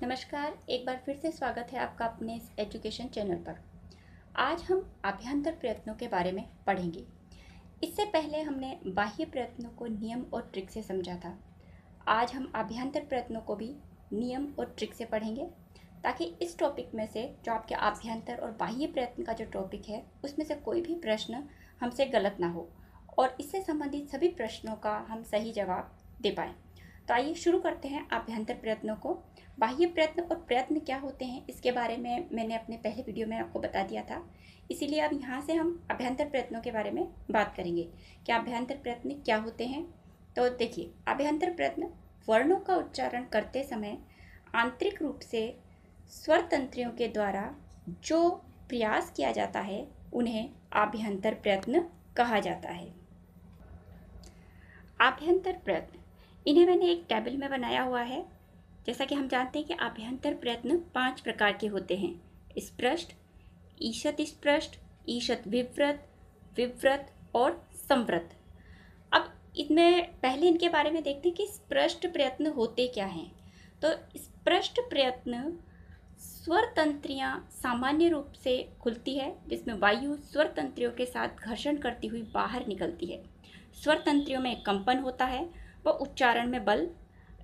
नमस्कार, एक बार फिर से स्वागत है आपका अपने इस एजुकेशन चैनल पर। आज हम आभ्यंतर प्रयत्नों के बारे में पढ़ेंगे। इससे पहले हमने बाह्य प्रयत्नों को नियम और ट्रिक से समझा था। आज हम आभ्यंतर प्रयत्नों को भी नियम और ट्रिक से पढ़ेंगे, ताकि इस टॉपिक में से जो आपके आभ्यंतर और बाह्य प्रयत्न का जो टॉपिक है उसमें से कोई भी प्रश्न हमसे गलत ना हो और इससे संबंधित सभी प्रश्नों का हम सही जवाब दे पाएँ। तो आइए शुरू करते हैं आभ्यंतर प्रयत्नों को। बाह्य प्रयत्न और प्रयत्न क्या होते हैं इसके बारे में मैंने अपने पहले वीडियो में आपको बता दिया था, इसीलिए अब यहाँ से हम आभ्यंतर प्रयत्नों के बारे में बात करेंगे कि आभ्यंतर प्रयत्न क्या होते हैं। तो देखिए, आभ्यंतर प्रयत्न वर्णों का उच्चारण करते समय आंतरिक रूप से स्वर तंत्रियों के द्वारा जो प्रयास किया जाता है उन्हें आभ्यंतर प्रयत्न कहा जाता है। आभ्यंतर प्रयत्न, इन्हें मैंने एक टेबल में बनाया हुआ है। जैसा कि हम जानते हैं कि आभ्यंतर प्रयत्न 5 प्रकार के होते हैं: स्पृष्ट, ईषत् स्पृष्ट, ईषत् विव्रत, विव्रत और संवृत। अब इनमें पहले इनके बारे में देखते हैं कि स्पृष्ट प्रयत्न होते क्या हैं। तो स्पृष्ट प्रयत्न स्वर तंत्रियाँ सामान्य रूप से खुलती है, जिसमें वायु स्वर तंत्रियों के साथ घर्षण करती हुई बाहर निकलती है। स्वर तंत्रियों में कंपन होता है व उच्चारण में बल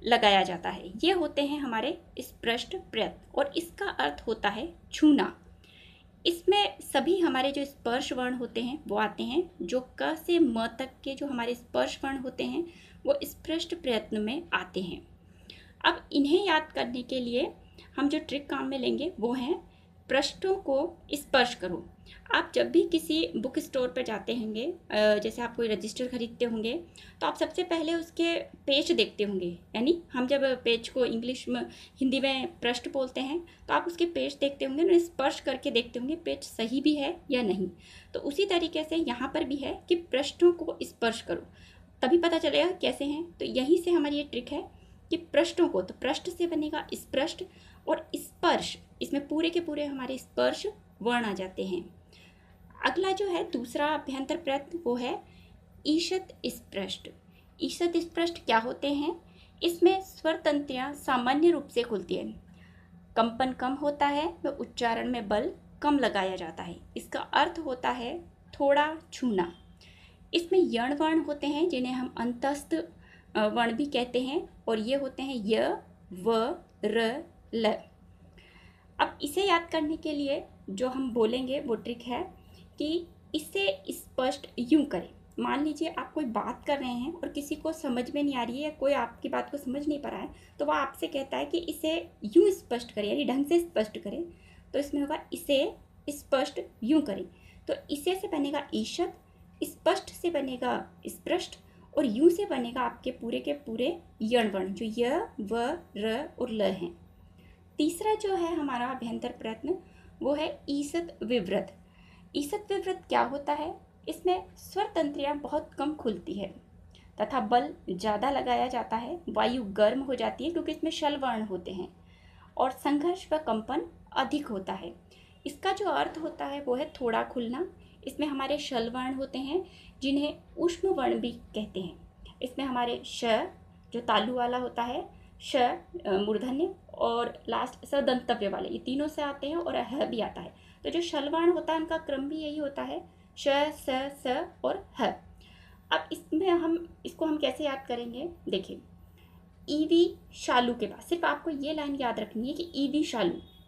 लगाया जाता है। ये होते हैं हमारे स्पृष्ट प्रयत्न और इसका अर्थ होता है छूना। इसमें सभी हमारे जो स्पर्श वर्ण होते हैं वो आते हैं। जो क से म तक के जो हमारे स्पर्श वर्ण होते हैं वो स्पृष्ट प्रयत्न में आते हैं। अब इन्हें याद करने के लिए हम जो ट्रिक काम में लेंगे वो हैं पृष्ठों को स्पर्श करो। आप जब भी किसी बुक स्टोर पर जाते होंगे, जैसे आप कोई रजिस्टर खरीदते होंगे, तो आप सबसे पहले उसके पेज देखते होंगे। यानी हम जब पेज को इंग्लिश में हिंदी में पृष्ठ बोलते हैं तो आप उसके पेज देखते होंगे, उन्हें स्पर्श करके देखते होंगे पेज सही भी है या नहीं। तो उसी तरीके से यहाँ पर भी है कि पृष्ठों को स्पर्श करो, तभी पता चलेगा कैसे हैं। तो यहीं से हमारी ये ट्रिक है कि पृष्ठों को, तो पृष्ठ से बनेगा स्पृष्ट और स्पर्श, इसमें पूरे के पूरे हमारे स्पर्श वर्ण आ जाते हैं। अगला जो है दूसरा अभ्यंतर प्रयत्न वो है ईषत् स्पृष्ट। ईषत् स्पृष्ट क्या होते हैं? इसमें स्वर तंत्रियाँ सामान्य रूप से खुलती है, कंपन कम होता है व उच्चारण में बल कम लगाया जाता है। इसका अर्थ होता है थोड़ा छूना। इसमें यण वर्ण होते हैं जिन्हें हम अंतस्थ वर्ण भी कहते हैं, और ये होते हैं य, व, र, ल। अब इसे याद करने के लिए जो हम बोलेंगे वो ट्रिक है कि इसे स्पष्ट यूं करें। मान लीजिए आप कोई बात कर रहे हैं और किसी को समझ में नहीं आ रही है या कोई आपकी बात को समझ नहीं पा रहा है, तो वह आपसे कहता है कि इसे यूं स्पष्ट करें, यानी ढंग से स्पष्ट करें। तो इसमें होगा इसे स्पष्ट यूं करें। तो इसे से बनेगा ईषत्, स्पष्ट से बनेगा स्पृष्ट और यूं से बनेगा आपके पूरे के पूरे यण वर्ण जो य, व, र और ल हैं। तीसरा जो है हमारा अभ्यंतर प्रयत्न वो है ईषत् विव्रत। ईषत् विव्रत क्या होता है? इसमें स्वर तंत्रियाँ बहुत कम खुलती है तथा बल ज़्यादा लगाया जाता है। वायु गर्म हो जाती है क्योंकि इसमें शल वर्ण होते हैं और संघर्ष व कंपन अधिक होता है। इसका जो अर्थ होता है वो है थोड़ा खुलना। इसमें हमारे शल वर्ण होते हैं जिन्हें ऊष्म वर्ण भी कहते हैं। इसमें हमारे श जो तालु वाला होता है, श मूर्धन्य और लास्ट स दंतव्य वाले, ये तीनों से आते हैं और ह भी आता है। तो जो शल वर्ण होता है उनका क्रम भी यही होता है, श, स और ह। अब इसमें हम इसको कैसे याद करेंगे? देखिए, ईवी शालू के पास, सिर्फ आपको ये लाइन याद रखनी है कि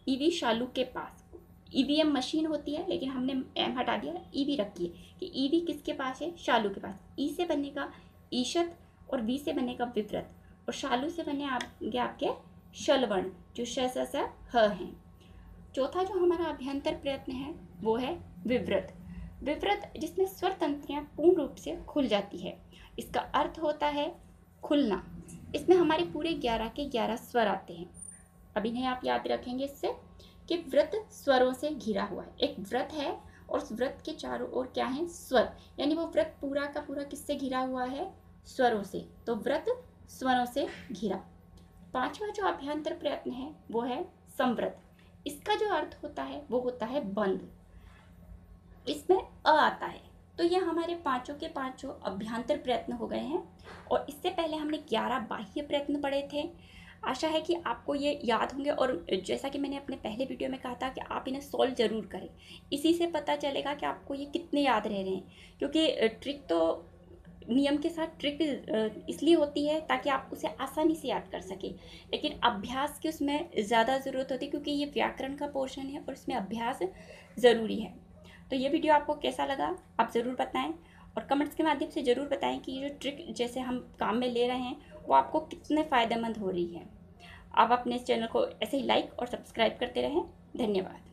ईवी शालू के पास। ईवीएम मशीन होती है लेकिन हमने एम हटा दिया, ईवी रखी है कि ईवी किसके पास है? शालू के पास। ई से बनेगा ईषत् और वी से बनेगा विव्रत और शालू से बने आपके शल वर्ण जो श, स, ह हैं। चौथा जो हमारा अभ्यंतर प्रयत्न है वो है विव्रत। विव्रत जिसमें स्वर तंत्रियाँ पूर्ण रूप से खुल जाती है। इसका अर्थ होता है खुलना। इसमें हमारे पूरे 11 के 11 स्वर आते हैं। अब इन्हें आप याद रखेंगे इससे कि व्रत स्वरों से घिरा हुआ है। एक व्रत है और उस व्रत के चारों ओर क्या है? स्वर, यानी वो व्रत पूरा का पूरा किससे घिरा हुआ है? स्वरों से। तो व्रत स्वरों से घिरा। पांचवा जो अभ्यंतर प्रयत्न है वो है संवृत। इसका जो अर्थ होता है वो होता है बंद। इसमें अ आता है। तो ये हमारे पांचों के पांचों अभ्यंतर प्रयत्न हो गए हैं और इससे पहले हमने 11 बाह्य प्रयत्न पढ़े थे। आशा है कि आपको ये याद होंगे, और जैसा कि मैंने अपने पहले वीडियो में कहा था कि आप इन्हें सॉल्व ज़रूर करें। इसी से पता चलेगा कि आपको ये कितने याद रह रहे हैं, क्योंकि ट्रिक तो नियम के साथ ट्रिक इसलिए होती है ताकि आप उसे आसानी से याद कर सकें, लेकिन अभ्यास की उसमें ज़्यादा ज़रूरत होती है, क्योंकि ये व्याकरण का पोर्शन है और इसमें अभ्यास ज़रूरी है। तो ये वीडियो आपको कैसा लगा आप ज़रूर बताएं, और कमेंट्स के माध्यम से ज़रूर बताएं कि ये जो ट्रिक जैसे हम काम में ले रहे हैं वो आपको कितने फ़ायदेमंद हो रही है। आप अपने इस चैनल को ऐसे ही लाइक और सब्सक्राइब करते रहें। धन्यवाद।